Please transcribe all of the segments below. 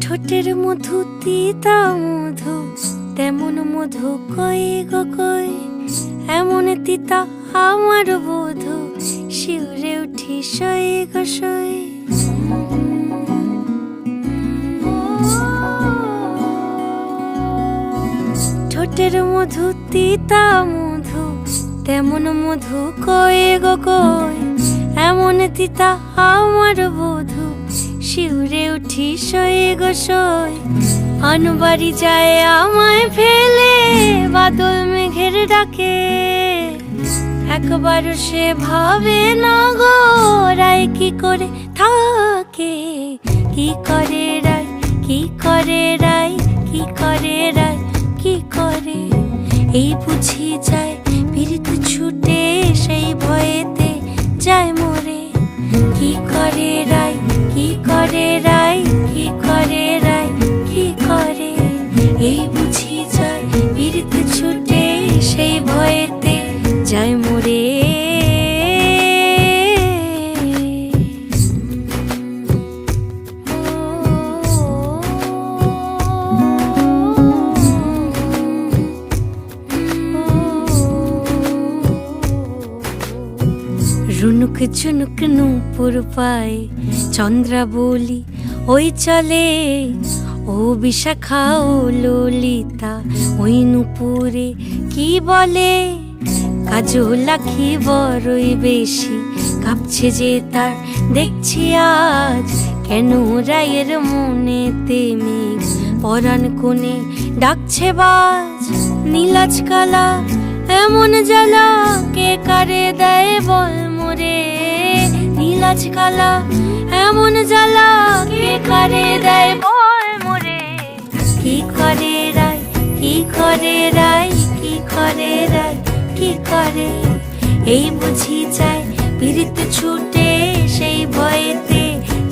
ঠোঁটের মধু তিতা মধু, তেমন মধু কই গো কই, এমন তিতা আমার বধু, শিউরে উঠি সই গো সই। ঠোঁটের মধু তিতা মধু, তেমন মধু কই গো কই, এমন তিতা আমার বধু, শিউরে উঠি সই গো সই। আনবাড়ি যায় আমায় ফেলে বাদল মেঘের ডাকে, একবার সে ভাবে না গো রায় কি করে থাকে। কি করে রায়, কি করে রায়, কি করে রায়, কি করে, এই বুঝি যায় পীড়িত ছুটে সেই ভয়েতে যায় মরে। কি করে রায়, কি করে রায়, কি করে রায়, কি করে, এই বুঝি যায় পীড়িত ছুটে সেই ভয়েতে যায় মরে। রুনুক ঝুনুক নূপুর পায় চন্দ্রা বলি ওই চলে, ও বিশাখা ও ললিতা ওই নূপুরে কি বলে। কাজল আঁখি বড়ই বেশি কাঁপছে যে তার দেখছি আজ, কেন রায়ের মনেতে মেঘ পরাণ কোণে ডাকছে বাজ। নীলাজ কালা এমন জ্বালা কে কারে দেয় বল মোরে, নীলাজ কালা এমন জ্বালা কে কারে দেয় বল মোরে। কি করে রায়, কি করে রায়, কি করে রায়, কি করে, এই বুঝি যায় পীড়িত ছুটে সেই ভয়েতে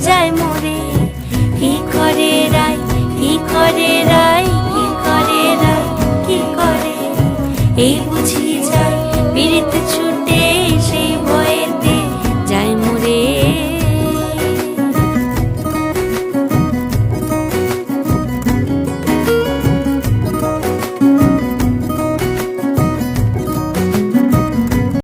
যায় মরে। কি করে রায়, কি করে রায়,